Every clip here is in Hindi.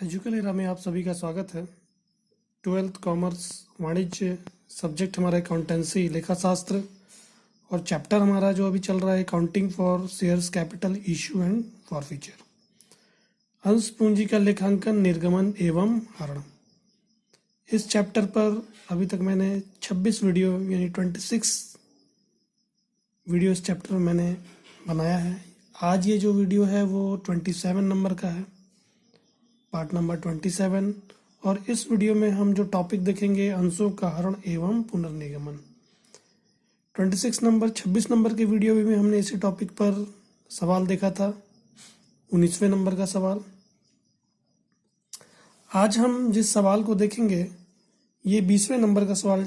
एजुकेलेरा में आप सभी का स्वागत है। 12th कॉमर्स वाणिज्य सब्जेक्ट हमारा अकाउंटेंसी लेखा शास्त्र और चैप्टर हमारा जो अभी चल रहा है accounting for shares capital issue and forfeiture. अंश पूंजी का लेखांकन, निर्गमन एवं हरण। इस चैप्टर पर अभी तक मैंने 26 वीडियो यानी 26 वीडियो इस चैप्टर में मैंने बनाया है। आज ये जो वीडियो है वो 27 नंबर का है, पार्ट नंबर 27। और इस वीडियो में हम जो टॉपिक देखेंगे अंशों का हरण एवं पुनर्निगमन। 26 नंबर के वीडियो में हमने इसी टॉपिक पर सवाल देखा था, 19वें नंबर का सवाल। आज हम जिस सवाल को देखेंगे ये 20वें नंबर का सवाल,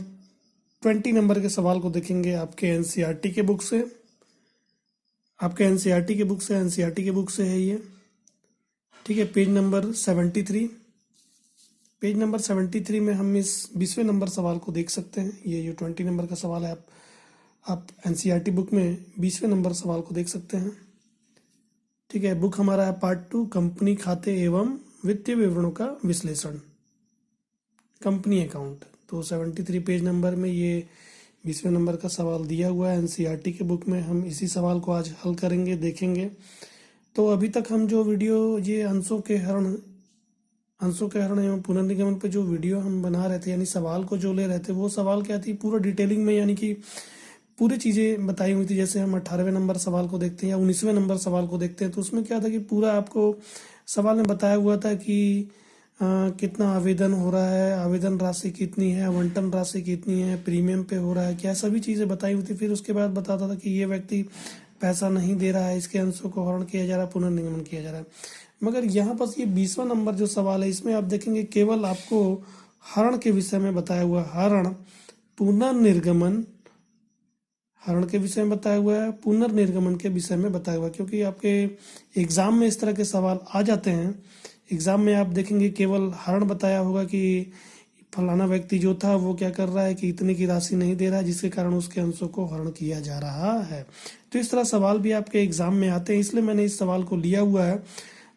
20 नंबर के सवाल को देखेंगे आपके एनसीईआरटी के बुक से। एनसीईआरटी के बुक से है ये, ठीक है। पेज नंबर 73 में हम इस 20वें नंबर सवाल को देख सकते हैं। ये जो 20 नंबर का सवाल है आप एनसीईआरटी बुक में 20वें नंबर सवाल को देख सकते हैं, ठीक है। बुक हमारा है पार्ट 2, कंपनी खाते एवं वित्तीय विवरणों का विश्लेषण, कंपनी अकाउंट। तो 73 पेज नंबर में ये 20वें नंबर का सवाल दिया हुआ है एनसीईआरटी के बुक में। हम इसी सवाल को आज हल करेंगे, देखेंगे। तो अभी तक हम जो वीडियो ये अंशों के हरण एवं पुनर्निगमन पे जो वीडियो हम बना रहे थे, यानी सवाल को जो ले रहे थे, वो सवाल क्या थी, पूरा डिटेलिंग में, यानी कि पूरी चीज़ें बताई हुई थी। जैसे हम 18वें नंबर सवाल को देखते हैं या 19वें नंबर सवाल को देखते हैं, तो उसमें क्या था कि पूरा आपको सवाल में बताया हुआ था कि कितना आवेदन हो रहा है, आवेदन राशि कितनी है, आवंटन राशि कितनी है, प्रीमियम पे हो रहा है क्या, सभी चीज़ें बताई हुई थी। फिर उसके बाद बताता था कि ये व्यक्ति पैसा नहीं दे रहा है, इसके अंशों को हरण किया जा रहा है, पुनर्निगमन किया जा रहा है। मगर यहाँ पर ये 20वां नंबर जो सवाल है, इसमें आप देखेंगे केवल आपको हरण के विषय में बताया हुआ है। हरण पुनर्निर्गमन, हरण के विषय में बताया हुआ है, पुनर्निर्गमन के विषय में बताया हुआ है। क्योंकि आपके एग्जाम में इस तरह के सवाल आ जाते हैं। एग्जाम में आप देखेंगे केवल हरण बताया होगा कि फलाना व्यक्ति जो था वो क्या कर रहा है कि इतने की राशि नहीं दे रहा है, जिसके कारण उसके अंशों को हरण किया जा रहा है। तो इस तरह सवाल भी आपके एग्जाम में आते हैं, इसलिए मैंने इस सवाल को लिया हुआ है।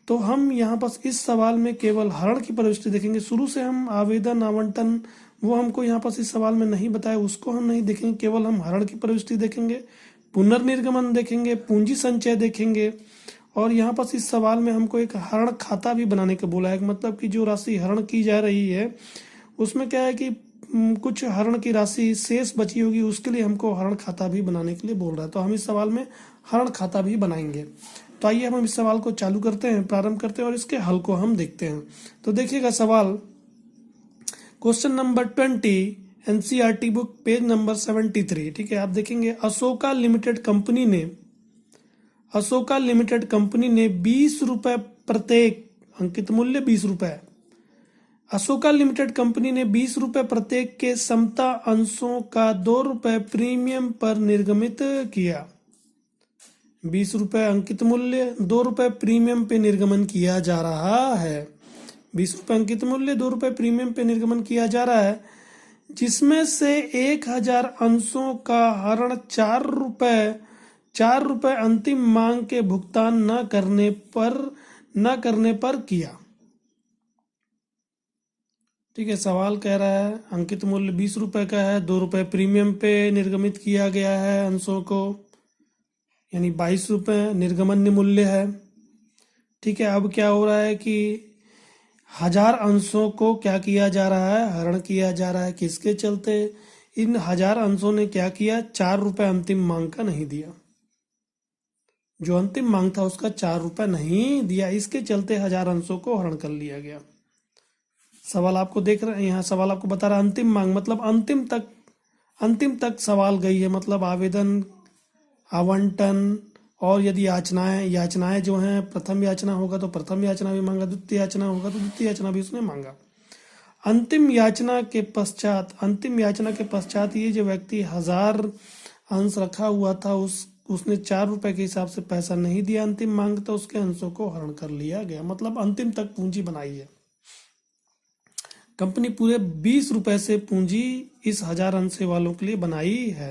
तो हम यहाँ पर इस सवाल में केवल हरण की प्रविष्टि देखेंगे। शुरू से हम आवेदन, आवंटन, वो हमको यहाँ पर इस सवाल में नहीं बताया, उसको हम नहीं देखेंगे। केवल हम हरण की प्रविष्टि देखेंगे, पुनर्निर्गमन देखेंगे, पूंजी संचय देखेंगे। और यहाँ पर इस सवाल में हमको एक हरण खाता भी बनाने का बोला है। मतलब कि जो राशि हरण की जा रही है उसमें क्या है कि कुछ हरण की राशि शेष बची होगी, उसके लिए हमको हरण खाता भी बनाने के लिए बोल रहा है। तो हम इस सवाल में हरण खाता भी बनाएंगे। तो आइए हम इस सवाल को चालू करते हैं, प्रारंभ करते हैं और इसके हल को हम देखते हैं। तो देखिएगा सवाल, question number 20, NCERT book, page number 73, ठीक है। आप देखेंगे अशोका लिमिटेड कंपनी ने 20 रुपए प्रत्येक, अंकित मूल्य 20 रुपए, अशोका लिमिटेड कंपनी ने 20 रुपए प्रत्येक के समता अंशों का 2 रुपए प्रीमियम पर निर्गमित किया। 20 रुपए अंकित मूल्य, 2 रुपए प्रीमियम पे निर्गमन किया जा रहा है। 20 रुपए अंकित मूल्य, 2 रुपए प्रीमियम पे निर्गमन किया जा रहा है, जिसमें से 1000 अंशों का हरण 4 रुपए अंतिम मांग के भुगतान न करने पर किया। ठीक है। सवाल कह रहा है अंकित मूल्य 20 रुपए का है, 2 रुपए प्रीमियम पे निर्गमित किया गया है अंशों को, यानी 22 रुपए निर्गमन्य मूल्य है। ठीक है। अब क्या हो रहा है कि 1000 अंशों को क्या किया जा रहा है, हरण किया जा रहा है। किसके चलते? इन 1000 अंशों ने क्या किया, 4 रुपए अंतिम मांग का नहीं दिया। जो अंतिम मांग था उसका 4 रुपए नहीं दिया, इसके चलते 1000 अंशों को हरण कर लिया गया। सवाल आपको देख रहे हैं, यहाँ सवाल आपको बता रहा है अंतिम मांग, मतलब अंतिम तक सवाल गई है। मतलब आवेदन, आवंटन, और यदि याचनाएं जो हैं, प्रथम याचना होगा तो प्रथम याचना भी मांगा, द्वितीय याचना होगा तो द्वितीय याचना भी उसने मांगा। अंतिम याचना के पश्चात ये जो व्यक्ति 1000 अंश रखा हुआ था, उसने 4 रुपए के हिसाब से पैसा नहीं दिया अंतिम मांग, तो उसके अंशों को हरण कर लिया गया। मतलब अंतिम तक पूंजी बनाई है कंपनी, पूरे 20 रुपए से पूंजी इस 1000 अंश वालों के लिए बनाई है।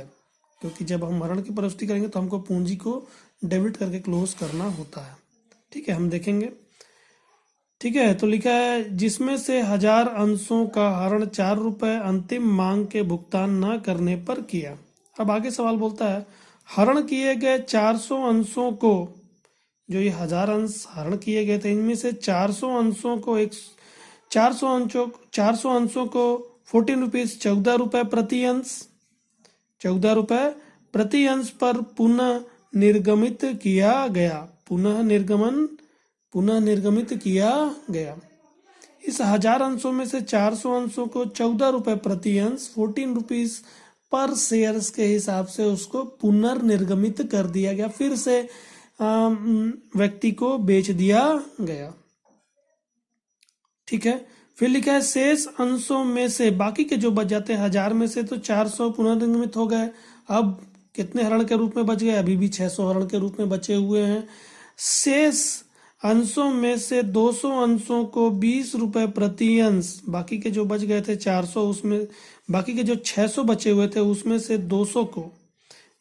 क्योंकि जब हम हरण की प्रविष्टि करेंगे तो हमको पूंजी को डेबिट करके क्लोज करना होता है। ठीक है। हम देखेंगे ठीक है, तो लिखा है जिसमें से 1000 अंशों का हरण 4 रुपए अंतिम मांग के भुगतान न करने पर किया। अब आगे सवाल बोलता है हरण किए गए 400 अंशों को, जो ये 1000 अंश हरण किए गए थे इनमें से 400 अंशों को 400 अंशों को 14 रुपीज 14 रुपए प्रति अंश, 14 रुपए प्रति अंश पर पुनः निर्गमित किया गया, पुनः निर्गमित किया गया। इस 1000 अंशों में से 400 अंशों को 14 रुपए प्रति अंश 14 रुपीज पर शेयर्स के हिसाब से उसको पुनर्निर्गमित कर दिया गया, फिर से व्यक्ति को बेच दिया गया। ठीक है, फिर लिखा है शेष अंशों में से बाकी के जो बच जाते हैं 1000 में से तो 400 पुनर्निर्गमित हो गए, अब कितने हरण के रूप में बच गए, अभी भी 600 हरण के रूप में बचे हुए हैं। शेष अंशों में से 200 अंशों को 20 रुपए प्रति अंश, बाकी के जो बच गए थे 400 उसमें बाकी के जो 600 बचे हुए थे उसमें से 200 को,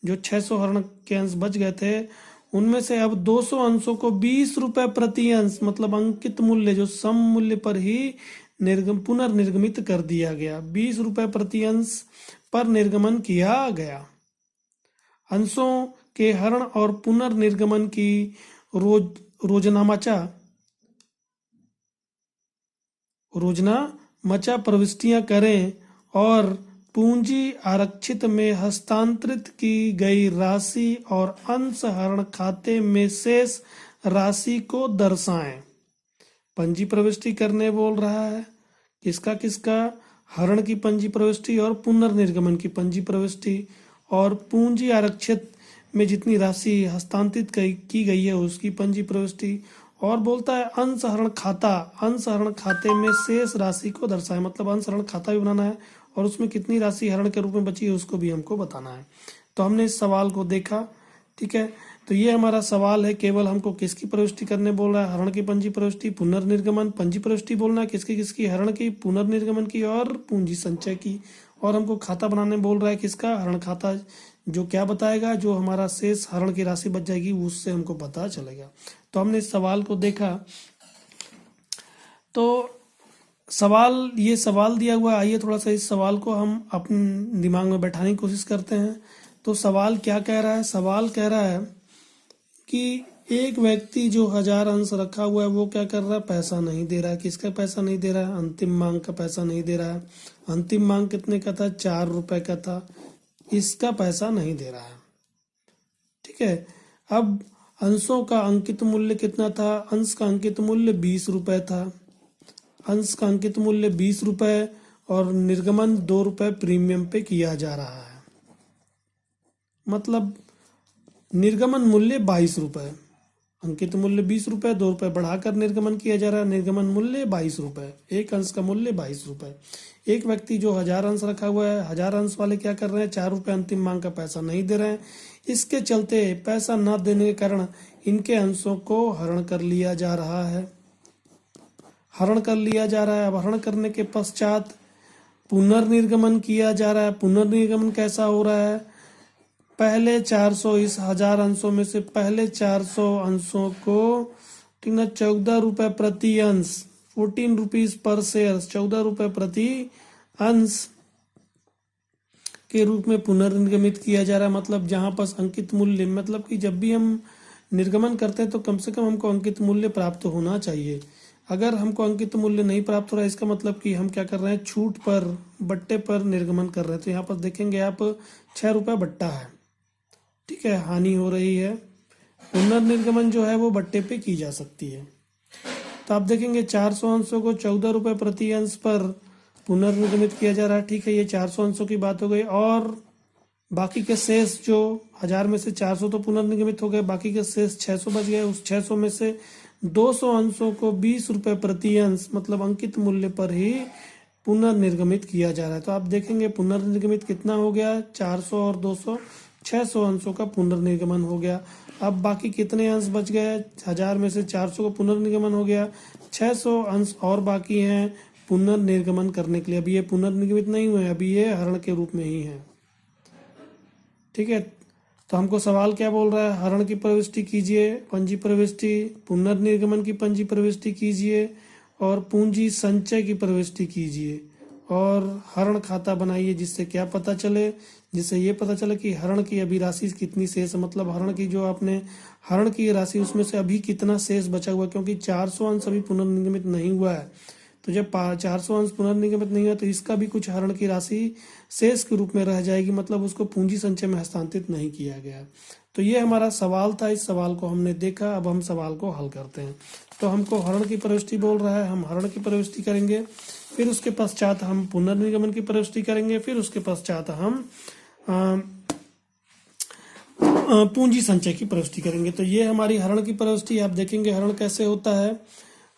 जो 600 हरण के अंश बच गए थे उनमें से अब 200 अंशों को 20 रुपए प्रति अंश मतलब अंकित मूल्य जो सम मूल्य पर ही पुनर्निर्गमित कर दिया गया, 20 रुपए प्रति अंश पर निर्गमन किया गया। अंशों के हरण और पुनर्निर्गमन की रोजनामचा प्रविष्टियां करें और पूंजी आरक्षित में हस्तांतरित की गई राशि और अंश हरण खाते में शेष राशि को दर्शाएं। पंजी प्रविष्टि करने बोल रहा है, किसका किसका, हरण की पंजी प्रविष्टि और पुनर्निर्गमन की पंजी प्रविष्टि, और पूंजी आरक्षित में जितनी राशि हस्तांतरित की गई है उसकी पंजी प्रविष्टि, और बोलता है अंश हरण खाते में शेष राशि को दर्शाए, मतलब अंश हरण खाता भी बनाना है और उसमें कितनी राशि हरण के रूप में बची है उसको भी हमको बताना है। तो हमने इस सवाल को देखा। ठीक है, तो ये हमारा सवाल है, केवल हमको किसकी प्रविष्टि करने बोल रहा है, हरण की पंजी प्रविष्टि, पुनर्निर्गमन पंजी प्रविष्टि बोलना है, किसकी किसकी, हरण की, पुनर्निर्गमन की और पूंजी संचय की, और हमको खाता बनाने बोल रहा है किसका, हरण खाता, जो क्या बताएगा, जो हमारा शेष हरण की राशि बच जाएगी उससे हमको पता चलेगा। तो हमने इस सवाल को देखा। तो ये सवाल दिया हुआ, आइए थोड़ा सा इस सवाल को हम अपने दिमाग में बैठाने की कोशिश करते हैं। तो सवाल क्या कह रहा है, सवाल कह रहा है कि एक व्यक्ति जो 1000 अंश रखा हुआ है वो क्या कर रहा है, पैसा नहीं दे रहा है। किसका पैसा नहीं दे रहा है, अंतिम मांग का पैसा नहीं दे रहा है। अंतिम मांग कितने का था, 4 रुपए का था, इसका पैसा नहीं दे रहा है। ठीक है, अब अंशों का अंकित मूल्य कितना था, अंश का अंकित मूल्य 20 रुपए था, अंश का अंकित मूल्य 20 रुपए और निर्गमन 2 रुपए प्रीमियम पे किया जा रहा है, मतलब निर्गमन मूल्य 22 रुपए, अंकित मूल्य 20 रुपए, 2 रुपए बढ़ाकर निर्गमन किया जा रहा है, निर्गमन मूल्य 22 रुपए, एक अंश का मूल्य 22 रुपए। एक व्यक्ति जो 1000 अंश रखा हुआ है, 1000 अंश वाले क्या कर रहे हैं, 4 रुपए अंतिम मांग का पैसा नहीं दे रहे हैं। इसके चलते पैसा न देने के कारण इनके अंशों को हरण कर लिया जा रहा है, अब हरण करने के पश्चात पुनर्निर्गमन किया जा रहा है। पुनर्निर्गमन कैसा हो रहा है, पहले 400, इस 1000 अंशों में से पहले 400 अंशों को, ठीक ना, 14 रुपए प्रति अंश, 14 रुपीज पर शेयर, 14 रुपए प्रति अंश के रूप में पुनर्निर्गमित किया जा रहा है। मतलब जहां पर अंकित मूल्य, मतलब कि जब भी हम निर्गमन करते हैं तो कम से कम हमको अंकित मूल्य प्राप्त होना चाहिए। अगर हमको अंकित मूल्य नहीं प्राप्त हो रहा है इसका मतलब कि हम क्या कर रहे हैं, छूट पर, बट्टे पर निर्गमन कर रहे हैं। तो यहाँ पर देखेंगे आप 6 रुपए बट्टा है, ठीक है, हानि हो रही है। पुनर्निर्गमन जो है वो बट्टे पे की जा सकती है। तो आप देखेंगे 400 अंशों को 14 रुपए प्रति अंश पर पुनर्निर्गमित किया जा रहा है। ठीक है, ये 400 अंशों की बात हो गई, और बाकी के शेष जो 1000 में से 400 तो पुनर्निर्गमित हो गए, बाकी के शेष 600 बच गए। उस 600 में से 200 अंशों को 20 रुपए प्रति अंश, मतलब अंकित मूल्य पर ही पुनर्निर्गमित किया जा रहा है। तो आप देखेंगे पुनर्निर्गमित कितना हो गया, 400 और 200, 600 अंशों का पुनर्निर्गमन हो गया। अब बाकी कितने अंश बच गए, 1000 में से 400 का पुनर्निर्गमन हो गया, 600 अंश और बाकी हैं पुनर्निर्गमन करने के लिए। अभी ये पुनर्निर्गमित नहीं हुए, अभी ये हरण के रूप में ही है। ठीक है, तो हमको सवाल क्या बोल रहा है, हरण की प्रविष्टि कीजिए, पंजी प्रविष्टि, पुनर्निर्गमन की पंजी प्रविष्टि कीजिए, और पूंजी संचय की प्रविष्टि कीजिए और हरण खाता बनाइए, जिससे क्या पता चले, जिससे ये पता चले कि हरण की अभी राशि कितनी शेष है, मतलब हरण की जो आपने हरण की राशि उसमें से अभी कितना शेष बचा हुआ है, क्योंकि 400 अंश अभी पुनर्निगमित नहीं हुआ है। तो जब 400 अंश पुनर्निगमित नहीं हुआ तो इसका भी कुछ हरण की राशि शेष के रूप में रह जाएगी, मतलब उसको पूंजी संचय में हस्तांतरित नहीं किया गया। तो ये हमारा सवाल था, इस सवाल को हमने देखा, अब हम सवाल को हल करते हैं। तो हमको हरण की प्रविष्टि बोल रहा है, हम हरण की प्रविष्टि करेंगे, फिर उसके पश्चात हम पुनर्निगमन की प्रविष्टि करेंगे, फिर उसके पश्चात हम पूंजी संचय की प्रविष्टि करेंगे। तो ये हमारी हरण की प्रविष्टि। आप देखेंगे हरण कैसे होता है।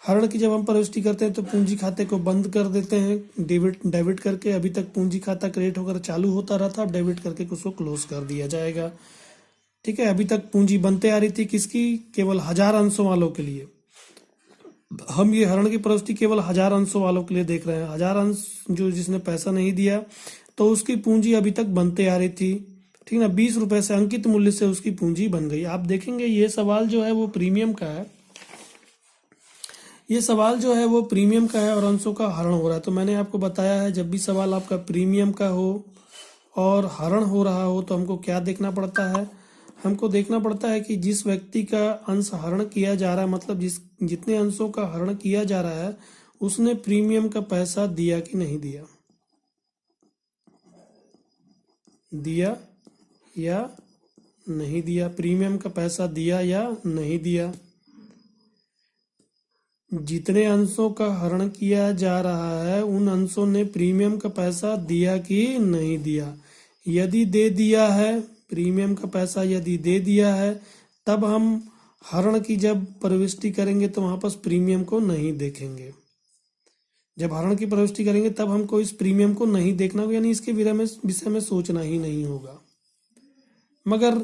हरण की जब हम प्रविष्टि करते हैं तो पूंजी खाते को बंद कर देते हैं डेबिट करके। अभी तक पूंजी खाता क्रेडिट होकर चालू होता रहा था, अब डेबिट करके उसको क्लोज कर दिया जाएगा। ठीक है, अभी तक पूंजी बनते आ रही थी किसकी, केवल 1000 अंशों वालों के लिए। हम ये हरण की प्रविष्टि केवल 1000 अंशों वालों के लिए देख रहे हैं। 1000 अंश जो जिसने पैसा नहीं दिया तो उसकी पूंजी अभी तक बनते आ रही थी, ठीक ना। 20 रुपए से अंकित मूल्य से उसकी पूंजी बन गई। आप देखेंगे ये सवाल जो है वो प्रीमियम का है, ये सवाल जो है वो प्रीमियम का है और अंशों का हरण हो रहा है। तो मैंने आपको बताया है जब भी सवाल आपका प्रीमियम का हो और हरण हो रहा हो तो हमको क्या देखना पड़ता है, हमको देखना पड़ता है कि जिस व्यक्ति का अंश हरण किया जा रहा है, मतलब जितने अंशों का हरण किया जा रहा है उसने प्रीमियम का पैसा दिया कि नहीं दिया, दिया या नहीं दिया, प्रीमियम का पैसा दिया या नहीं दिया। जितने अंशों का हरण किया जा रहा है उन अंशों ने प्रीमियम का पैसा दिया कि नहीं दिया। यदि दे दिया है, प्रीमियम का पैसा यदि दे दिया है, तब हम हरण की जब प्रविष्टि करेंगे तो वहां पर प्रीमियम को नहीं देखेंगे। जब हरण की प्रविष्टि करेंगे तब हमको इस प्रीमियम को नहीं देखना होगा, यानी इसके विषय में सोचना ही नहीं होगा। मगर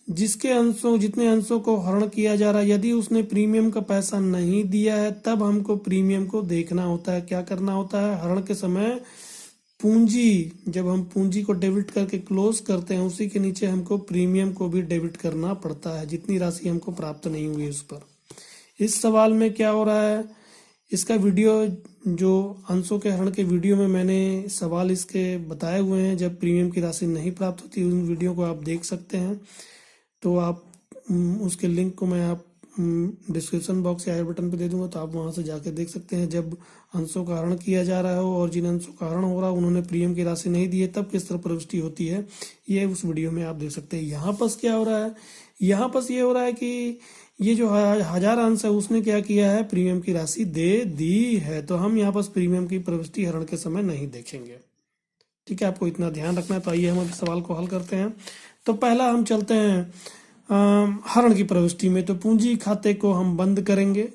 जिसके अंशों जितने अंशों को हरण किया जा रहा है, यदि उसने प्रीमियम का पैसा नहीं दिया है तब हमको प्रीमियम को देखना होता है। क्या करना होता है, हरण के समय पूंजी, जब हम पूंजी को डेबिट करके क्लोज करते हैं उसी के नीचे हमको प्रीमियम को भी डेबिट करना पड़ता है, जितनी राशि हमको प्राप्त नहीं हुई उस पर। इस सवाल में क्या हो रहा है, इसका वीडियो जो अंशों के हरण के वीडियो में मैंने सवाल इसके बताए हुए हैं, जब प्रीमियम की राशि नहीं प्राप्त होती उन वीडियो को आप देख सकते हैं। तो आप उसके लिंक को मैं आप डिस्क्रिप्शन बॉक्स या आई बटन पे दे दूंगा, तो आप वहां से जाके देख सकते हैं। जब अंशों का हरण किया जा रहा हो और जिन अंशों का हरण हो रहा है उन्होंने प्रीमियम की राशि नहीं दी है तब किस तरह प्रविष्टि होती है, ये उस वीडियो में आप देख सकते हैं। यहाँ पर क्या हो रहा है, यहाँ पर ये हो रहा है कि ये जो 1000 अंश है उसने क्या किया है, प्रीमियम की राशि दे दी है। तो हम यहाँ पर प्रीमियम की प्रविष्टि हरण के समय नहीं देखेंगे। ठीक है, आपको इतना ध्यान रखना है। तो आइए हम अभी सवाल को हल करते हैं। तो पहला हम चलते हैं हरण की प्रविष्टि में। तो पूंजी खाते को हम बंद करेंगे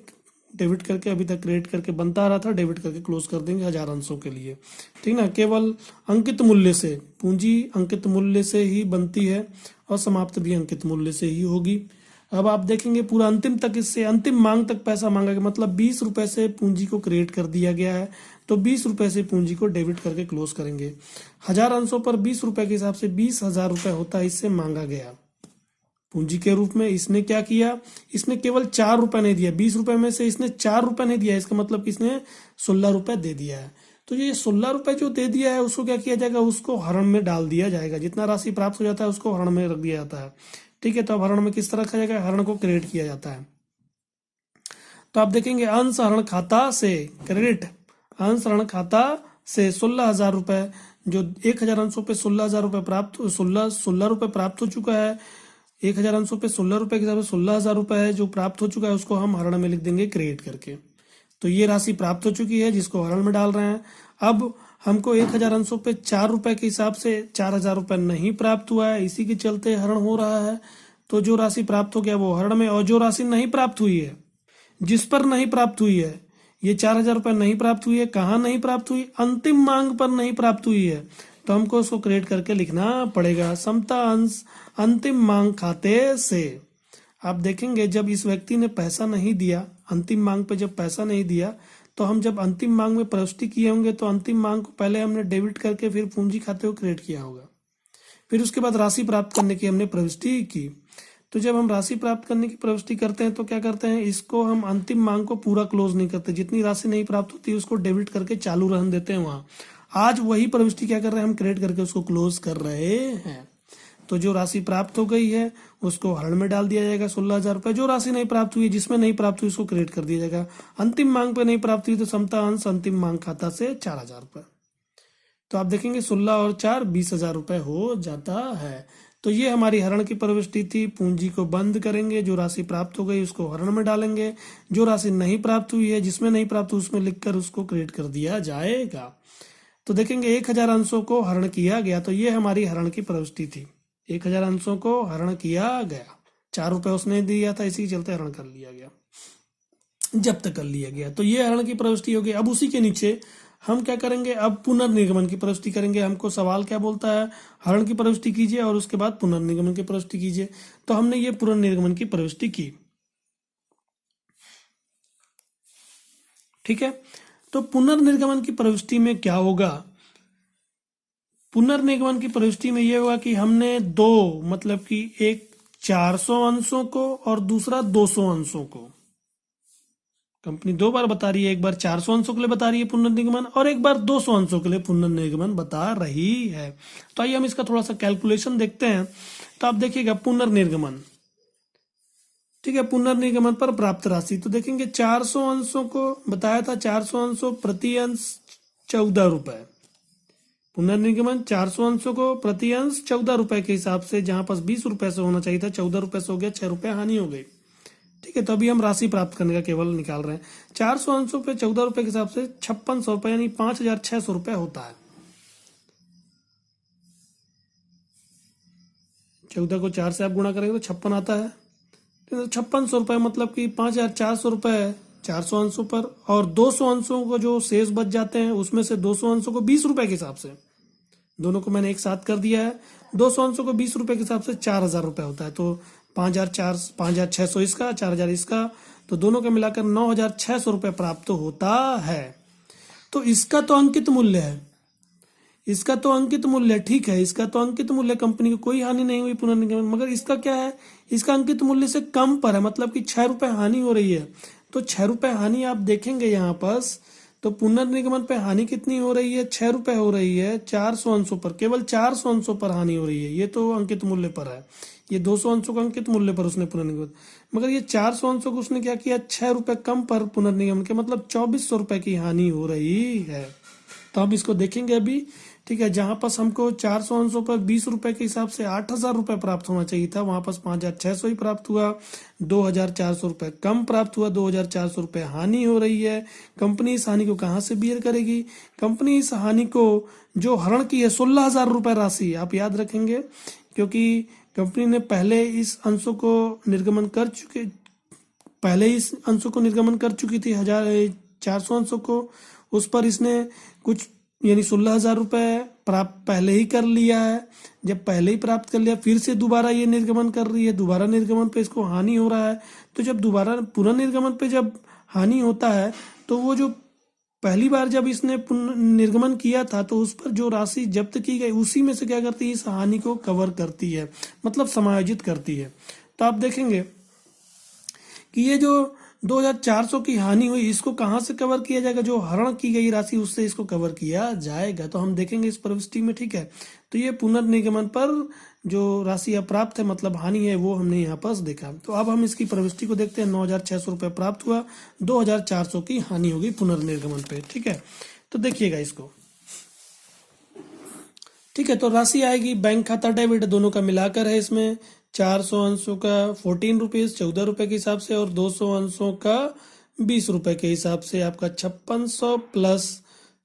डेबिट करके, अभी तक क्रेडिट करके बनता आ रहा था, डेबिट करके क्लोज कर देंगे 1000 अंशों के लिए। ठीक ना, केवल अंकित मूल्य से, पूंजी अंकित मूल्य से ही बनती है और समाप्त भी अंकित मूल्य से ही होगी। अब आप देखेंगे पूरा अंतिम तक, इससे अंतिम मांग तक पैसा मांगा गया, मतलब 20 रुपए से पूंजी को क्रिएट कर दिया गया है। तो 20 रुपए से पूंजी को डेबिट करके क्लोज करेंगे। 1000 अंशों पर 20 रुपए के हिसाब से 20,000 रुपए होता है, इससे मांगा गया पूंजी के रूप में। इसने क्या किया, इसने केवल 4 रुपए नहीं दिया, 20 रुपए में से इसने 4 रुपए नहीं दिया, इसका मतलब कि इसने 16 रुपए दे दिया है। तो ये 16 रुपए जो दे दिया है उसको क्या किया जाएगा, उसको हरण में डाल दिया जाएगा। जितना राशि प्राप्त हो जाता है उसको हरण में रख दिया जाता है। ठीक है, तो अब हरण में किस तरह रखा जाएगा, हरण को क्रेडिट किया जाता है। तो आप देखेंगे अंश हरण खाता से क्रेडिट, अंश हरण खाता से 16,000 रुपए, जो 1000 अंशों पे 16,000 रुपए प्राप्त, 16 रुपए प्राप्त हो चुका है। 1000 अंशों पे 16 रुपए के हिसाब से 16,000 रुपए है जो प्राप्त हो चुका है, उसको हम हरण में लिख देंगे क्रेडिट करके। तो ये राशि प्राप्त हो चुकी है जिसको हरण में डाल रहे हैं। अब हमको 1000 अंशों पे 4 रुपए के हिसाब से 4000 रुपए नहीं प्राप्त हुआ है, इसी के चलते हरण हो रहा है। तो जो राशि प्राप्त हो गया वो हरण में, और जो राशि नहीं प्राप्त हुई है, जिस पर नहीं प्राप्त हुई है, ये 4000 रुपए नहीं प्राप्त हुई है, कहाँ नहीं प्राप्त हुई, अंतिम मांग पर नहीं प्राप्त हुई है, तो हमको उसको क्रिएट करके लिखना पड़ेगा समता अंश अंतिम मांग खाते से। आप देखेंगे जब इस व्यक्ति ने पैसा नहीं दिया, अंतिम मांग पे जब पैसा नहीं दिया, तो हम जब अंतिम मांग में प्रविष्टि किए होंगे तो अंतिम मांग को पहले हमने डेबिट करके फिर पूंजी खाते को क्रिएट किया होगा, फिर उसके बाद राशि प्राप्त करने की हमने प्रविष्टि की। तो जब हम राशि प्राप्त करने की प्रविष्टि करते हैं तो क्या करते हैं, इसको हम अंतिम मांग को पूरा क्लोज नहीं करते, जितनी राशि नहीं प्राप्त होती उसको डेबिट करके चालू रहने देते हैं वहां। आज वही प्रविष्टि क्या कर रहे हैं, हम क्रेडिट करके उसको क्लोज कर रहे हैं। तो जो राशि प्राप्त हो गई है उसको हरण में डाल दिया जाएगा 16,000 रुपये। जो राशि नहीं प्राप्त हुई, जिसमें नहीं प्राप्त हुई, उसको क्रेडिट कर दिया जाएगा। अंतिम मांग पे नहीं प्राप्त हुई तो समता अंश अंतिम मांग खाता से 4,000 रुपये। तो आप देखेंगे 16 और 4 20,000 रुपये हो जाता है। तो ये हमारी हरण की प्रविष्टि थी। पूंजी को बंद करेंगे, जो राशि प्राप्त हो गई उसको हरण में डालेंगे, जो राशि नहीं प्राप्त हुई है, जिसमें नहीं प्राप्त हुई उसमें लिखकर उसको क्रेडिट कर दिया जाएगा। तो देखेंगे 1,000 अंशों को हरण किया गया, तो ये हमारी हरण की प्रविष्टि थी। 1,000 अंशों को हरण किया गया, 4 रुपए उसने दिया था, इसी के चलते हरण कर लिया गया, जब्त कर लिया गया। तो ये हरण की प्रविष्टि होगी। अब उसी के नीचे हम क्या करेंगे, अब पुनर्निगमन की प्रविष्टि करेंगे। हमको सवाल क्या बोलता है, हरण की प्रविष्टि कीजिए और उसके बाद पुनर्निगमन की प्रविष्टि कीजिए। तो हमने ये पुनर्निगमन की प्रविष्टि की। ठीक है, तो पुनर्निर्गमन की प्रविष्टि में क्या होगा, पुनर्निगमन की प्रविष्टि में यह होगा कि हमने दो, मतलब कि एक 400 अंशों को और दूसरा 200 अंशों को, कंपनी दो बार बता रही है, एक बार 400 अंशों के लिए बता रही है पुनर्निगमन और एक बार 200 अंशों के लिए पुनर्निगमन बता रही है। तो आइए हम इसका थोड़ा सा कैलकुलेशन देखते हैं। तो आप देखिएगा पुनर्निर्गमन, ठीक है, पुनर्निगमन पर प्राप्त राशि। तो देखेंगे 400 अंशों को बताया था, 400 अंशों प्रति अंश 14 रुपए। पुनर्निगमन 400 अंशों को प्रति अंश 14 रुपए के हिसाब से, जहां पास 20 रुपए से होना चाहिए था 14 रुपए से हो गया, 6 रुपए हानि हो गई। ठीक है, तो अभी हम राशि प्राप्त करने का केवल निकाल रहे हैं। 400 अंशों पे 14 रुपए के हिसाब से 5600 रुपए यानी 5,600 रुपए होता है। 14 को 4 से आप गुणा करेंगे तो 56 आता है। तो 5600 रुपए मतलब कि 5,400 रुपए 400 अंशों पर, और 200 अंशों को जो शेष बच जाते हैं उसमें से 200 अंशों को 20 रुपए के हिसाब से, दोनों को मैंने एक साथ कर दिया है। 200 अंशों को 20 रुपए के हिसाब से 4,000 रुपए होता है। तो 5,600 इसका, 4,000 इसका, तो दोनों का मिलाकर 9,600 रुपए प्राप्त होता है। तो इसका तो अंकित मूल्य है, इसका तो अंकित मूल्य, ठीक है, इसका तो अंकित मूल्य, कंपनी को कोई हानि नहीं हुई पुनर्निगमन, मगर इसका क्या है, इसका अंकित मूल्य से कम पर है, मतलब कि 6 रुपए हानि हो रही है। तो 6 रुपए हानि आप देखेंगे यहाँ पास, तो पुनर्निगमन पे हानि कितनी हो रही है, 6 रुपए हो रही है 400 अंशों पर, केवल 400 अंशों पर हानि हो रही है। ये तो अंकित मूल्य पर है, ये 200 अंशों का अंकित मूल्य पर उसने पुनर्निगमन, मगर ये 400 अंशों को उसने क्या किया, 6 रुपए कम पर पुनर्निगमन के, मतलब 2,400 रुपए की हानि हो रही है। तो हम इसको देखेंगे अभी। ठीक है, जहां पास हमको 400 अंशों पर 20 रुपए के हिसाब से 8,000 रुपए प्राप्त होना चाहिए था, वहां पास 5,600 ही प्राप्त हुआ, 2,400 रुपए कम प्राप्त हुआ, 2,400 रुपए हानि हो रही है। कंपनी इस हानि को कहां से बियर करेगी, कंपनी इस हानि को जो हरण की है 16,000 रुपए राशि, आप याद रखेंगे, क्योंकि कंपनी ने पहले इस अंशों को निर्गमन कर चुके, पहले इस अंशों को निर्गमन कर चुकी थी 400 अंशों को, उस पर इसने कुछ यानी 16,000 रुपए प्राप्त पहले ही कर लिया है। जब पहले ही प्राप्त कर लिया, फिर से दोबारा ये निर्गमन कर रही है, दोबारा निर्गमन पे इसको हानि हो रहा है। तो जब दोबारा पुनर्निर्गमन पे जब हानि होता है, तो वो जो पहली बार जब इसने निर्गमन किया था तो उस पर जो राशि जब्त की गई उसी में से क्या करती है, इस हानि को कवर करती है, मतलब समायोजित करती है। तो आप देखेंगे कि ये जो 2,400 की हानि हुई, इसको कहां से कवर किया जाएगा, जो हरण की गई राशि उससे इसको कवर किया जाएगा। तो हम देखेंगे इस प्रविष्टि में। ठीक है, तो ये पुनर्निगमन पर जो राशि अप्राप्त है, मतलब हानि है, वो हमने यहाँ पर देखा। तो अब हम इसकी प्रविष्टि को देखते हैं। 9,600 रुपये प्राप्त हुआ, 2,400 की हानि होगी पुनर्निर्गमन पे। ठीक है, तो देखिएगा इसको। ठीक है, तो राशि आएगी बैंक खाता डेबिट, दोनों का मिलाकर है इसमें 400 अंशों का 14 रुपीज 14 रुपए के हिसाब से, और 200 अंशों का 20 रुपए के हिसाब से आपका 5600 प्लस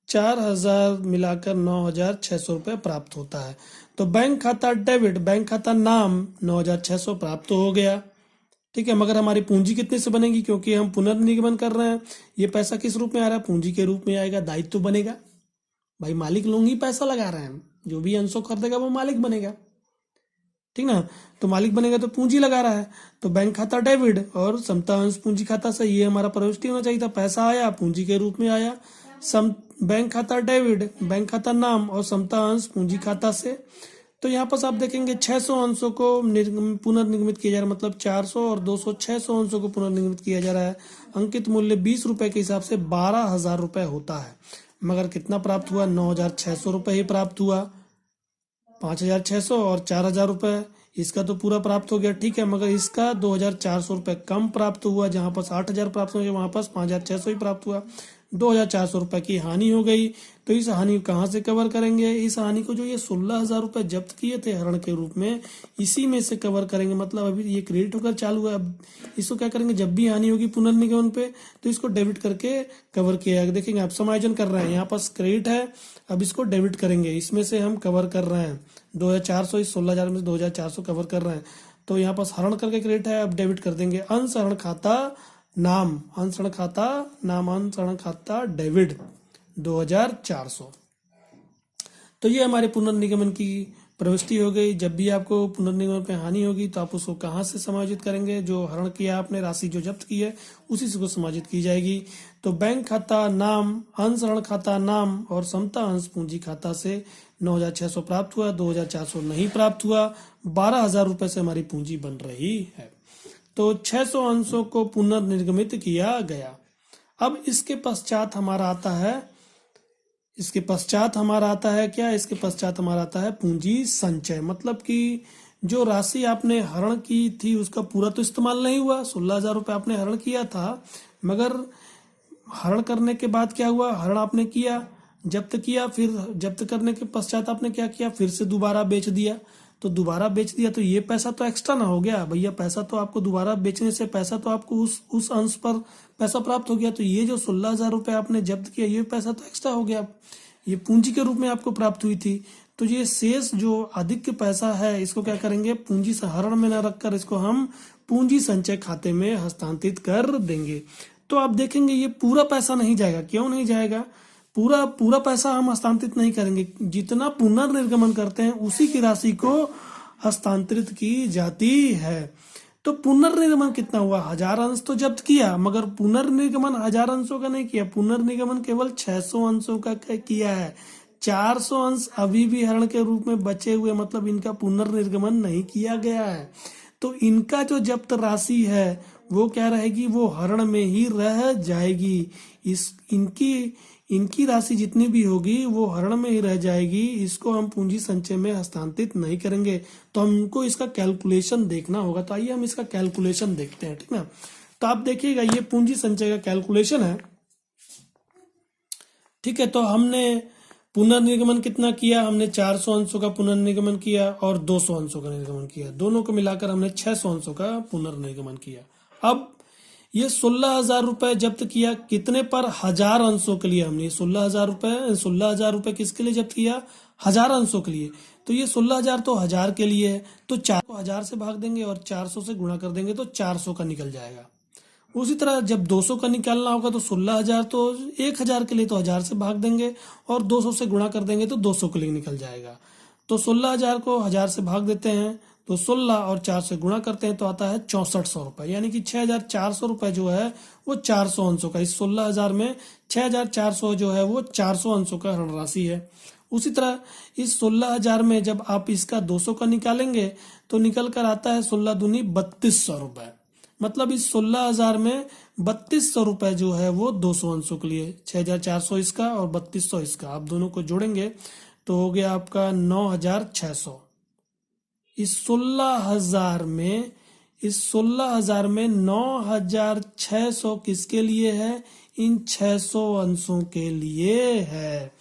4,000 मिलाकर 9,600 रुपये प्राप्त होता है। तो बैंक खाता डेबिट, बैंक खाता नाम 9,600 प्राप्त हो गया। ठीक है, मगर हमारी पूंजी कितने से बनेगी, क्योंकि हम पुनर्निगमन कर रहे हैं, ये पैसा किस रूप में आ रहा है, पूंजी के रूप में आएगा। दायित्व बनेगा, भाई मालिक लोग ही पैसा लगा रहे हैं, जो भी अंशों खरीदेगा वो मालिक बनेगा। ठीक ना, तो मालिक बनेगा तो पूंजी लगा रहा है, तो बैंक खाता डेबिट और समता अंश पूंजी खाता से, ये हमारा प्रविष्टि होना चाहिए था। पैसा आया पूंजी के रूप में आया, बैंक खाता डेबिट बैंक खाता नाम और समता अंश पूंजी खाता से। तो यहाँ पर आप देखेंगे 600 अंशों को पुनर्निगमित किया जा रहा है, मतलब 400 और 200, 600 अंशों को पुनर्निगमित किया जा रहा है। अंकित मूल्य 20 रुपए के हिसाब से 12,000 रुपए होता है, मगर कितना प्राप्त हुआ? 9,600 रुपए ही प्राप्त हुआ। 5,600 और 4,000 रुपए, इसका तो पूरा प्राप्त हो गया, ठीक है, मगर इसका 2,400 रुपये कम प्राप्त हुआ। जहाँ पास 8,000 प्राप्त हुआ वहाँ पास 5,600 ही प्राप्त हुआ। 2,400 रुपये की हानि हो गई। तो इस हानि को कहाँ से कवर करेंगे? इस हानि को जो ये 16,000 रुपये जब्त किए थे हरण के रूप में, इसी में से कवर करेंगे। मतलब अभी ये क्रेडिट होकर चालू है, अब इसको क्या करेंगे? जब भी हानि होगी पुनर्निगमन पे तो इसको डेबिट करके कवर किया जाएगा। देखेंगे आप समायोजन कर रहे हैं, यहाँ पास क्रेडिट है, अब इसको डेबिट करेंगे, इसमें से हम कवर कर रहे हैं 2,400, इस 16,000 में से 2,400 कवर कर रहे हैं। तो यहाँ पास हरण करके क्रेडिट है, अब डेबिट कर देंगे। अंश हरण खाता नाम, अंश हरण खाता नाम, अंश हरण खाता डेबिट 2,400। तो ये हमारे पुनर्निगमन की प्रविष्टि हो गई। जब भी आपको पुनर्निगमन पे हानि होगी तो आप उसको कहाँ से समायोजित करेंगे? जो हरण किया आपने, राशि जो जब्त की है उसी से को समायोजित की जाएगी। तो बैंक खाता नाम, अंश हरण खाता नाम और समता अंश पूंजी खाता से 9,600 प्राप्त हुआ, 2,400 नहीं प्राप्त हुआ। 12,000 रुपए से हमारी पूंजी बन रही है। तो 600 अंशों को पुनर्निर्गमित किया गया। अब इसके पश्चात हमारा आता है क्या? इसके पश्चात हमारा आता है पूंजी संचय। मतलब कि जो राशि आपने हरण की थी उसका पूरा तो इस्तेमाल नहीं हुआ। 16,000 रुपये आपने हरण किया था, मगर हरण करने के बाद क्या हुआ? हरण आपने किया, जब्त किया, फिर जब्त करने के पश्चात आपने क्या किया? फिर से दोबारा बेच दिया। तो दोबारा बेच दिया तो ये पैसा तो एक्स्ट्रा ना हो गया भैया? पैसा तो आपको दोबारा बेचने से पैसा तो आपको उस अंश पर पैसा प्राप्त हो गया। तो ये जो 16,000 रुपये आपने जब्त किया ये पैसा तो एक्स्ट्रा हो गया, ये पूंजी के रूप में आपको प्राप्त हुई थी। तो ये शेष जो अधिक पैसा है इसको क्या करेंगे? पूंजी हरण में न रखकर इसको हम पूंजी संचय खाते में हस्तांतरित कर देंगे। तो आप देखेंगे ये पूरा पैसा नहीं जाएगा। क्यों नहीं जाएगा? पूरा पैसा हम हस्तांतरित नहीं करेंगे, जितना पुनर्निर्गमन करते हैं उसी की राशि को हस्तांतरित की जाती है। तो पुनर्निर्गमन कितना हुआ? 1,000 अंश तो जब्त किया, मगर पुनर्निर्गमन 1,000 अंशों का नहीं किया। पुनर्निर्गमन केवल 600 अंशों का किया है। 400 अंश अभी भी हरण के रूप में बचे हुए, मतलब इनका पुनर्निर्गमन नहीं किया गया है। तो इनका जो जब्त राशि है वो क्या रहेगी? वो हरण में ही रह जाएगी। इनकी राशि जितनी भी होगी वो हरण में ही रह जाएगी। इसको हम पूंजी संचय में हस्तांतरित नहीं करेंगे। तो हमको इसका कैलकुलेशन देखना होगा। तो आइए हम इसका कैलकुलेशन देखते हैं, ठीक ना। तो आप देखिएगा ये पूंजी संचय का कैलकुलेशन है, ठीक है। तो हमने पुनर्निर्गमन कितना किया? हमने 400 अंशों का पुनर्निर्गमन किया और 200 अंशों का निर्गमन किया। दोनों को मिलाकर हमने 600 अंशों का पुनर्निर्गमन किया। अब ये 16,000 रुपए जब्त किया, कितने पर? 1,000 अंशों के लिए हमने 16,000 रुपए किसके लिए जब्त किया? 1,000 अंशों के लिए। तो ये 16,000 तो 1,000 के लिए है, तो 4 को 1,000 से भाग देंगे और 400 से गुणा कर देंगे तो 400 का निकल जाएगा। उसी तरह जब 200 का निकालना होगा तो 16,000 तो 1,000 के लिए तो 1,000 से भाग देंगे और 200 से गुणा कर देंगे तो 200 के लिए निकल जाएगा। तो 16,000 को 1,000 से भाग देते हैं तो 16 और 4 से गुणा करते हैं तो आता है 6,400 रुपए, यानी कि 6,400 रुपए जो है वो 400 अंशों का। इस 16,000 में 6,400 जो है वो 400 अंशों का ऋण राशि है। उसी तरह इस 16,000 में जब आप इसका 200 का निकालेंगे तो निकल कर आता है 16 दूनी 3,200 रुपए। मतलब इस 16,000 में 3,200 रुपए जो है वो 200 अंशों के लिए, 6,400 इसका और 3,200 इसका, आप दोनों को जोड़ेंगे तो हो गया आपका 9,600। इस 16,000 में 9,600 किसके लिए है? इन 600 अंशों के लिए है।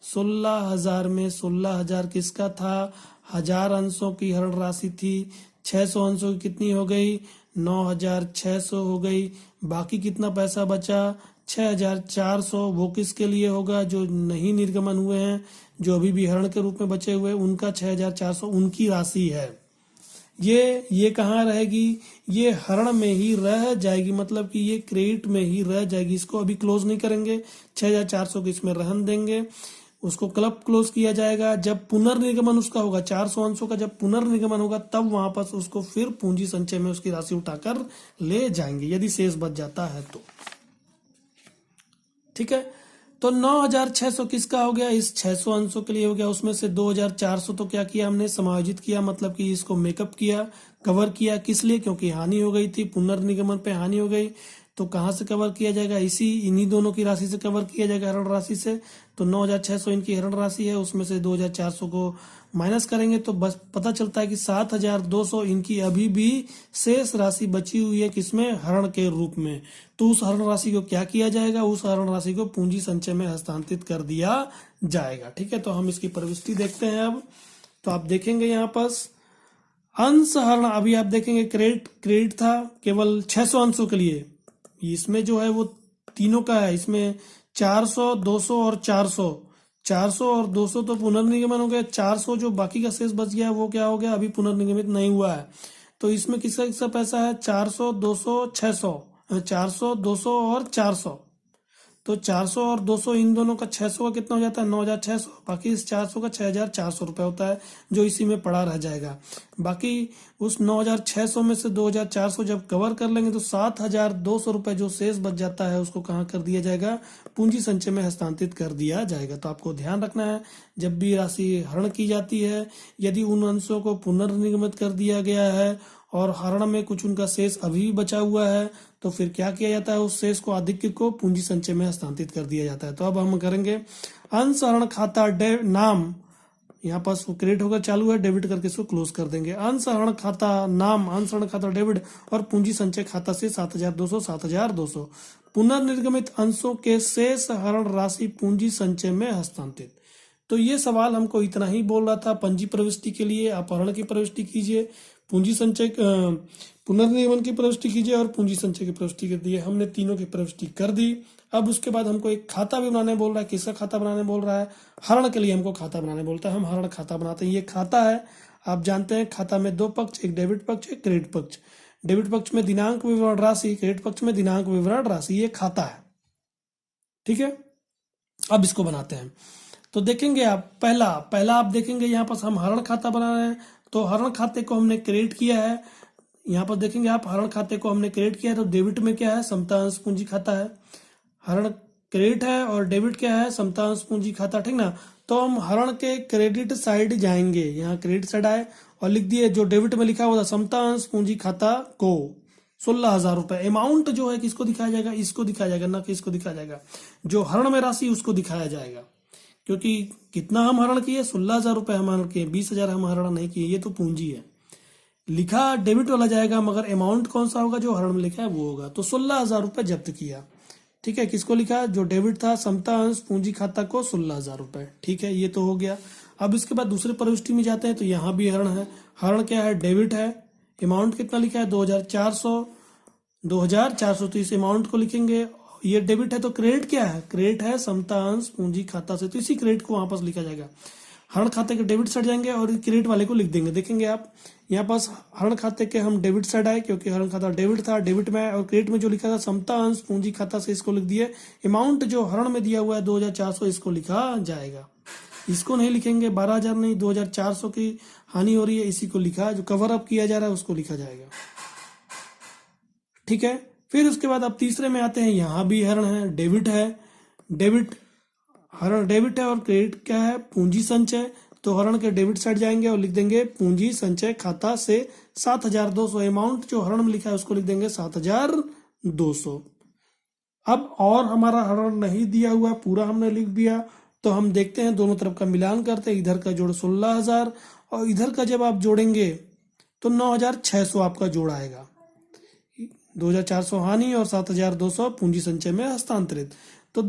16,000 में 16,000 किसका था? 1,000 अंशों की हरण राशि थी। 600 अंशों की कितनी हो गई? 9,600 हो गई। बाकी कितना पैसा बचा? 6,400। वो किसके लिए होगा? जो नहीं निर्गमन हुए हैं, जो अभी भी हरण के रूप में बचे हुए, उनका 6,400 उनकी राशि है। ये कहाँ रहेगी? ये हरण में ही रह जाएगी, मतलब कि ये क्रेडिट में ही रह जाएगी। इसको अभी क्लोज नहीं करेंगे, 6,400 को इसमें रहन देंगे। उसको कब क्लोज किया जाएगा? जब पुनर्निगमन उसका होगा। 400 अंशों का जब पुनर्निगमन होगा तब वहां पर उसको फिर पूंजी संचय में उसकी राशि उठाकर ले जाएंगे, यदि शेष बच जाता है तो। ठीक है, तो 9600 किसका हो गया, इस 600 अंशों के लिए हो गया। उसमें से 2400 तो क्या किया हमने, समायोजित किया, मतलब कि इसको मेकअप किया, कवर किया। किस लिए, क्योंकि हानि हो गई थी, पुनर्निगमन पे हानि हो गई। तो कहाँ से कवर किया जाएगा, इन्हीं दोनों की राशि से कवर किया जाएगा, हरण राशि से। तो 9600 इनकी हरण राशि है, उसमें से 2400 को माइनस करेंगे तो बस पता चलता है कि 7200 इनकी अभी भी शेष राशि बची हुई है, किसमें, हरण के रूप में। तो उस हरण राशि को क्या किया जाएगा, उस हरण राशि को पूंजी संचय में हस्तांतरित कर दिया जाएगा। ठीक है, तो हम इसकी प्रविष्टि देखते हैं अब। तो आप देखेंगे यहाँ पर अंश हरण, अभी आप देखेंगे क्रेडिट था केवल 600 अंशों के लिए, इसमें जो है वो तीनों का है, इसमें 400, 200 और 400, 400 और 200 तो पुनर्निगमन हो गया। 400 जो बाकी का शेष बच गया वो क्या हो गया, अभी पुनर्निगमित नहीं हुआ है। तो इसमें किसका किसका पैसा है, 400, 200, 600, 400, 200 और 400। तो 400 और 200 इन दोनों का 600 का कितना हो जाता है, 9600। बाकी इस 400 का 6400 रुपये होता है, जो इसी में पड़ा रह जाएगा। बाकी उस 9600 में से 2400 जब कवर कर लेंगे तो 7200 रुपये जो शेष बच जाता है उसको कहाँ कर दिया जाएगा, पूंजी संचय में हस्तांतरित कर दिया जाएगा। तो आपको ध्यान रखना है, जब भी राशि हरण की जाती है, यदि उन अंशों को पुनर्निगमित कर दिया गया है और हरण में कुछ उनका शेष अभी भी बचा हुआ है, तो फिर क्या किया जाता है, उस शेष को आधिक्य को पूंजी संचय में हस्तांतरित कर दिया जाता है। तो अब हम करेंगे अंश हरण खाता नाम, यहाँ पास क्रेडिट होकर चालू है, डेबिट करके इसको क्लोज कर देंगे। अंश हरण खाता नाम, अंश हरण खाता डेबिट और पूंजी संचय खाता से 7200, 7200 पुनर्निर्गमित अंशों के शेष हरण राशि पूंजी संचय में हस्तांतरित। तो ये सवाल हमको इतना ही बोल रहा था पंजी प्रविष्टि के लिए। आप हरण की प्रविष्टि कीजिए, पूंजी संचय पुनर्निगमन की प्रविष्टि कीजिए और पूंजी संचय की प्रविष्टि कर दिए। हमने तीनों की प्रविष्टि कर दी। अब उसके बाद हमको एक खाता भी बनाने बोल रहा है। किसका खाता बनाने बोल रहा है, हरण के लिए हमको खाता बनाने बोलता है। हम हरण खाता बनाते हैं। ये खाता है, आप जानते हैं खाता में दो पक्ष, एक डेबिट पक्ष, एक क्रेडिट पक्ष। डेबिट पक्ष में दिनांक विवरण राशि, क्रेडिट पक्ष में दिनांक विवरण राशि, ये खाता है। ठीक है, अब इसको बनाते हैं। तो देखेंगे आप, पहला आप देखेंगे यहाँ पर हम हरण खाता बना रहे हैं। तो हरण खाते को हमने क्रिएट किया है। यहाँ पर देखेंगे आप, हरण खाते को हमने क्रिएट किया है। तो डेबिट में क्या है, समता अंश पूंजी खाता है। हरण क्रेडिट है और डेबिट क्या है, समता अंश पूंजी खाता। ठीक ना, तो हम हरण के क्रेडिट साइड जाएंगे। यहाँ क्रेडिट साइड आए और लिख दिए जो डेबिट में लिखा हुआ था, समता अंश पूंजी खाता को 16,000 रुपए। अमाउंट जो है किसको दिखाया जाएगा, इसको दिखाया जाएगा, ना कि इसको दिखाया जाएगा। जो हरण में राशि उसको दिखाया जाएगा, क्योंकि कितना हम हरण किए, 16,000 रुपए हम हरण किए, 20,000 हम हरण नहीं किए। ये तो पूंजी है, लिखा डेबिट वाला जाएगा, मगर अमाउंट कौन सा होगा, जो हरण में लिखा है वो होगा। तो 16,000 रुपए जब्त किया। ठीक है, किसको लिखा, जो डेबिट था, समता अंश पूंजी खाता को 16,000 रुपए। ठीक है, ये तो हो गया। अब इसके बाद दूसरे प्रविष्टि में जाते हैं। तो यहाँ भी हरण है। हरण क्या है, डेबिट है। अमाउंट कितना लिखा है, 2,400। तो इस अमाउंट को लिखेंगे। ये डेबिट है तो क्रेडिट क्या है, क्रेडिट है समता अंश पूंजी खाता से, तो इसी क्रेडिट को वहां पर लिखा जाएगा। हरण खाते के डेबिट साइड जाएंगे और क्रेडिट वाले को लिख देंगे। देखेंगे आप, यहाँ पास हरण खाते के हम डेबिट साइड आए, क्योंकि हरण खाता डेबिट था, डेबिट में, और क्रेडिट में जो लिखा था समता अंश पूंजी खाता से, इसको लिख दिए। अमाउंट जो हरण में दिया हुआ है 2,400, इसको लिखा जाएगा। इसको नहीं लिखेंगे, 12,000 नहीं, 2,400 की हानि हो रही है, इसी को लिखा, जो कवर अप किया जा रहा है उसको लिखा जाएगा। ठीक है, फिर उसके बाद अब तीसरे में आते हैं। यहाँ भी हरण है, डेबिट है। डेबिट, हरण डेबिट है और क्रेडिट क्या है, पूंजी संचय। तो हरण के डेबिट साइड जाएंगे और लिख देंगे पूंजी संचय खाता से 7,200। अमाउंट जो हरण में लिखा है उसको लिख देंगे 7,200। अब और हमारा हरण नहीं दिया हुआ, पूरा हमने लिख दिया। तो हम देखते हैं, दोनों तरफ का मिलान करते हैं। इधर का जोड़ 16,000 और इधर का जब आप जोड़ेंगे तो 9,600 आपका जोड़ आएगा। 2,400 हानि और 7,200 पूंजी संचय में हस्तांतरित। तो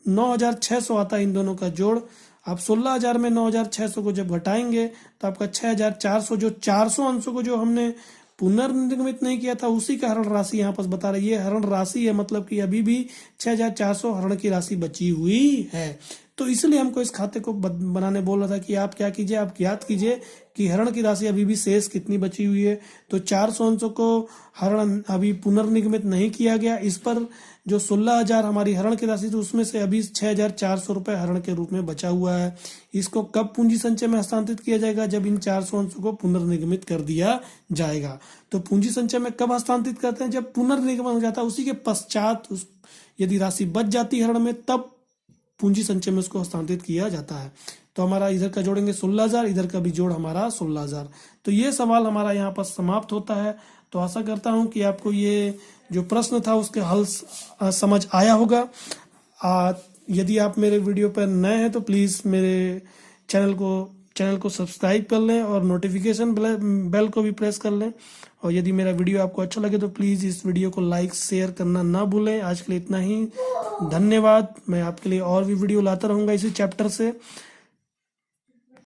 9,600 आता है इन दोनों का जोड़। आप 16,000 में 9,600 को जब घटाएंगे तो आपका 6,400, जो 400 अंशों को जो हमने पुनर्निर्मित नहीं किया था उसी का हरण राशि यहाँ पर बता रही है। हरण राशि है, मतलब कि अभी भी 6,400 हरण की राशि बची हुई है। तो इसलिए हमको इस खाते को बनाने बोल रहा था कि आप क्या कीजिए, आप याद कीजिए कि हरण की राशि अभी भी शेष कितनी बची हुई है। तो 400 अंशों को हरण अभी पुनर्निगमित नहीं किया गया, इस पर जो 16,000 हमारी हरण की राशि थी उसमें से अभी 6,400 रुपये हरण के रूप में बचा हुआ है। इसको कब पूंजी संचय में हस्तांतरित किया जाएगा? जब इन 400 अंशों को पुनर्निगमित कर दिया जाएगा। तो पूंजी संचय में कब हस्तांतरित करते हैं? जब पुनर्निगमन हो जाता है, उसी के पश्चात यदि राशि बच जाती है हरण में, तब पूंजी संचय में उसको हस्तांतरित किया जाता है। तो हमारा इधर का जोड़ेंगे 16,000, इधर का भी जोड़ हमारा 16,000। तो ये सवाल हमारा यहाँ पर समाप्त होता है। तो आशा करता हूँ कि आपको ये जो प्रश्न था उसके हल समझ आया होगा। यदि आप मेरे वीडियो पर नए हैं तो प्लीज़ मेरे चैनल को सब्सक्राइब कर लें और नोटिफिकेशन बेल को भी प्रेस कर लें। और यदि मेरा वीडियो आपको अच्छा लगे तो प्लीज़ इस वीडियो को लाइक शेयर करना ना भूलें। आज के लिए इतना ही, धन्यवाद। मैं आपके लिए और भी वीडियो लाता रहूँगा इसी चैप्टर से।